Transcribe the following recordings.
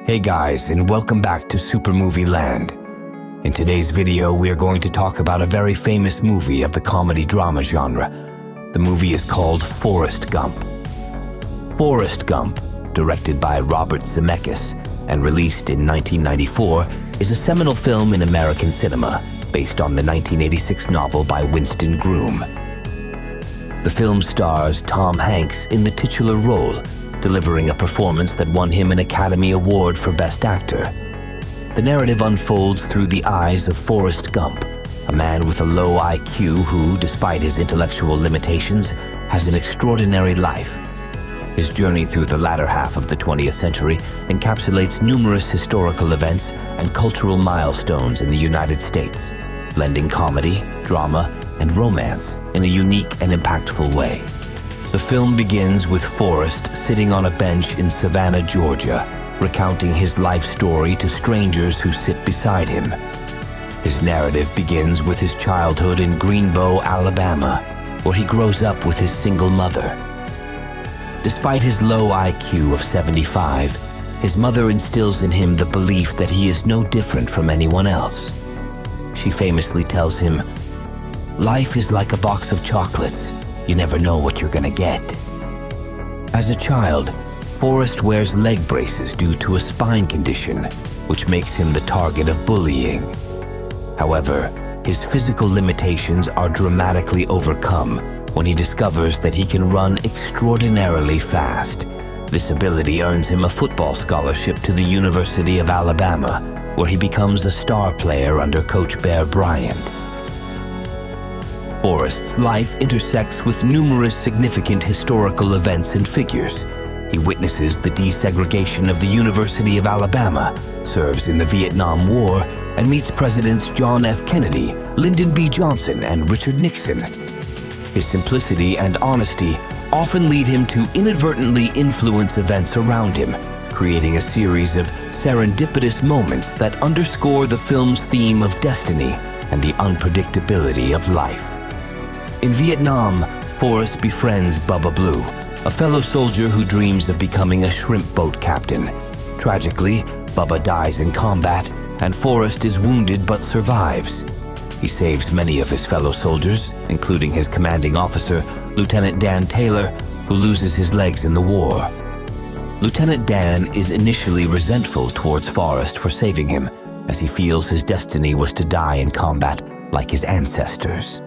Hey guys, and welcome back to Super Movie Land. In today's video, we are going to talk about a very famous movie of the comedy-drama genre. The movie is called Forrest Gump. Forrest Gump, directed by Robert Zemeckis and released in 1994, is a seminal film in American cinema based on the 1986 novel by Winston Groom. The film stars Tom Hanks in the titular role, delivering a performance that won him an Academy Award for Best Actor. The narrative unfolds through the eyes of Forrest Gump, a man with a low IQ who, despite his intellectual limitations, has an extraordinary life. His journey through the latter half of the 20th century encapsulates numerous historical events and cultural milestones in the United States, blending comedy, drama, and romance in a unique and impactful way. The film begins with Forrest sitting on a bench in Savannah, Georgia, recounting his life story to strangers who sit beside him. His narrative begins with his childhood in Greenbow, Alabama, where he grows up with his single mother. Despite his low IQ of 75, his mother instills in him the belief that he is no different from anyone else. She famously tells him, "Life is like a box of chocolates. You never know what you're gonna get." As a child, Forrest wears leg braces due to a spine condition, which makes him the target of bullying. However, his physical limitations are dramatically overcome when he discovers that he can run extraordinarily fast. This ability earns him a football scholarship to the University of Alabama, where he becomes a star player under Coach Bear Bryant. Forrest's life intersects with numerous significant historical events and figures. He witnesses the desegregation of the University of Alabama, serves in the Vietnam War, and meets Presidents John F. Kennedy, Lyndon B. Johnson, and Richard Nixon. His simplicity and honesty often lead him to inadvertently influence events around him, creating a series of serendipitous moments that underscore the film's theme of destiny and the unpredictability of life. In Vietnam, Forrest befriends Bubba Blue, a fellow soldier who dreams of becoming a shrimp boat captain. Tragically, Bubba dies in combat, and Forrest is wounded but survives. He saves many of his fellow soldiers, including his commanding officer, Lieutenant Dan Taylor, who loses his legs in the war. Lieutenant Dan is initially resentful towards Forrest for saving him, as he feels his destiny was to die in combat like his ancestors.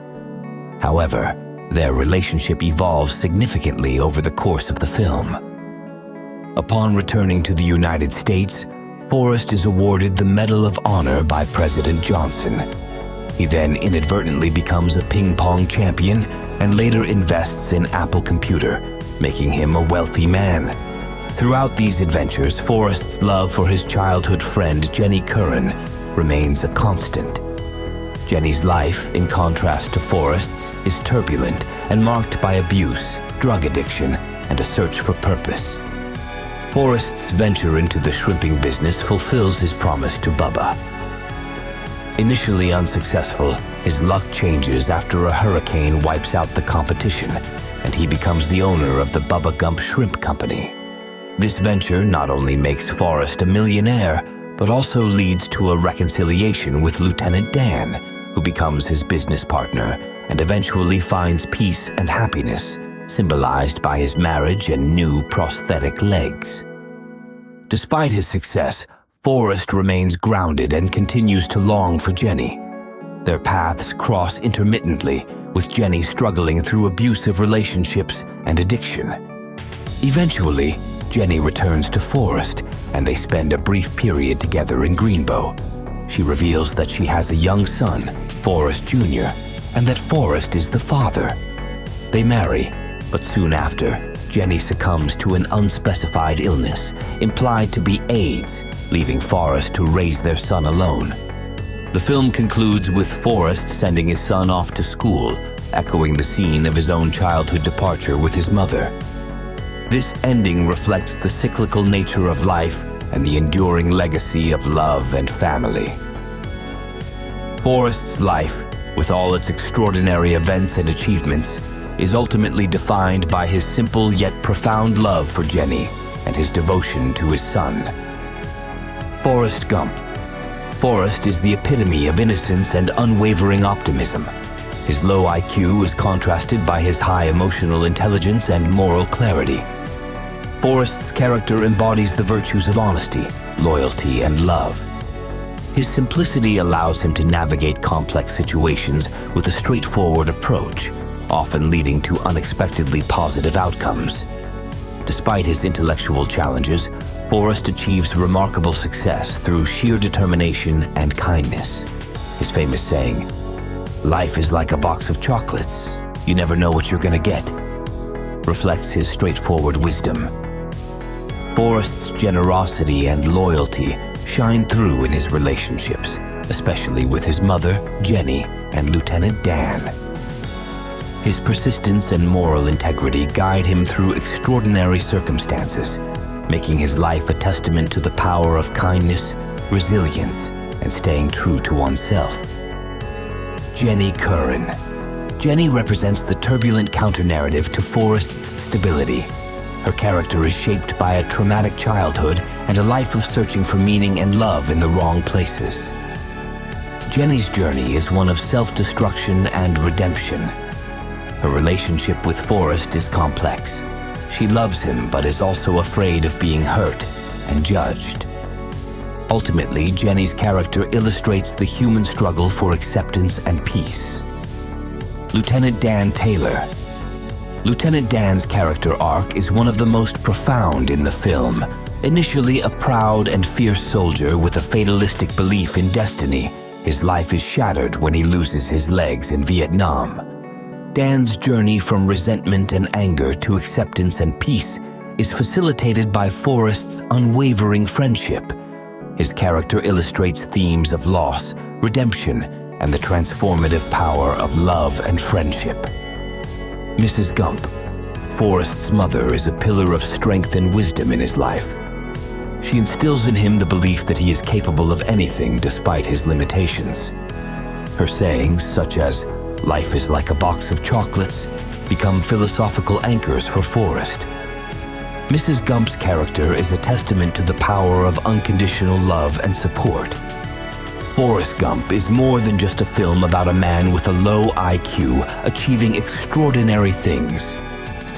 However, their relationship evolves significantly over the course of the film. Upon returning to the United States, Forrest is awarded the Medal of Honor by President Johnson. He then inadvertently becomes a ping pong champion and later invests in Apple Computer, making him a wealthy man. Throughout these adventures, Forrest's love for his childhood friend Jenny Curran remains a constant. Jenny's life, in contrast to Forrest's, is turbulent and marked by abuse, drug addiction, and a search for purpose. Forrest's venture into the shrimping business fulfills his promise to Bubba. Initially unsuccessful, his luck changes after a hurricane wipes out the competition, and he becomes the owner of the Bubba Gump Shrimp Company. This venture not only makes Forrest a millionaire, but also leads to a reconciliation with Lieutenant Dan, who becomes his business partner and eventually finds peace and happiness, symbolized by his marriage and new prosthetic legs. Despite his success, Forrest remains grounded and continues to long for Jenny. Their paths cross intermittently, with Jenny struggling through abusive relationships and addiction. Eventually, Jenny returns to Forrest, and they spend a brief period together in Greenbow. She reveals that she has a young son, Forrest Jr., and that Forrest is the father. They marry, but soon after, Jenny succumbs to an unspecified illness, implied to be AIDS, leaving Forrest to raise their son alone. The film concludes with Forrest sending his son off to school, echoing the scene of his own childhood departure with his mother. This ending reflects the cyclical nature of life and the enduring legacy of love and family. Forrest's life, with all its extraordinary events and achievements, is ultimately defined by his simple yet profound love for Jenny and his devotion to his son. Forrest Gump. Forrest is the epitome of innocence and unwavering optimism. His low IQ is contrasted by his high emotional intelligence and moral clarity. Forrest's character embodies the virtues of honesty, loyalty, and love. His simplicity allows him to navigate complex situations with a straightforward approach, often leading to unexpectedly positive outcomes. Despite his intellectual challenges, Forrest achieves remarkable success through sheer determination and kindness. His famous saying, "Life is like a box of chocolates. You never know what you're gonna get," reflects his straightforward wisdom. Forrest's generosity and loyalty shine through in his relationships, especially with his mother, Jenny, and Lieutenant Dan. His persistence and moral integrity guide him through extraordinary circumstances, making his life a testament to the power of kindness, resilience, and staying true to oneself. Jenny Curran. Jenny represents the turbulent counter-narrative to Forrest's stability. Her character is shaped by a traumatic childhood and a life of searching for meaning and love in the wrong places. Jenny's journey is one of self-destruction and redemption. Her relationship with Forrest is complex. She loves him but is also afraid of being hurt and judged. Ultimately, Jenny's character illustrates the human struggle for acceptance and peace. Lieutenant Dan Taylor. Lieutenant Dan's character arc is one of the most profound in the film. Initially a proud and fierce soldier with a fatalistic belief in destiny, his life is shattered when he loses his legs in Vietnam. Dan's journey from resentment and anger to acceptance and peace is facilitated by Forrest's unwavering friendship. His character illustrates themes of loss, redemption, and the transformative power of love and friendship. Mrs. Gump. Forrest's mother is a pillar of strength and wisdom in his life. She instills in him the belief that he is capable of anything despite his limitations. Her sayings, such as, "Life is like a box of chocolates," become philosophical anchors for Forrest. Mrs. Gump's character is a testament to the power of unconditional love and support. Forrest Gump is more than just a film about a man with a low IQ achieving extraordinary things.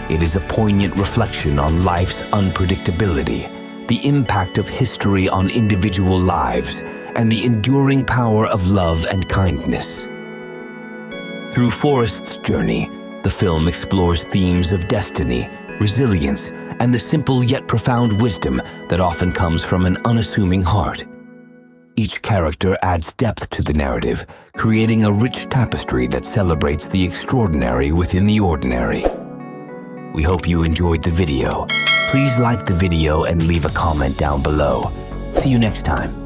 It is a poignant reflection on life's unpredictability, the impact of history on individual lives, and the enduring power of love and kindness. Through Forrest's journey, the film explores themes of destiny, resilience, and the simple yet profound wisdom that often comes from an unassuming heart. Each character adds depth to the narrative, creating a rich tapestry that celebrates the extraordinary within the ordinary. We hope you enjoyed the video. Please like the video and leave a comment down below. See you next time.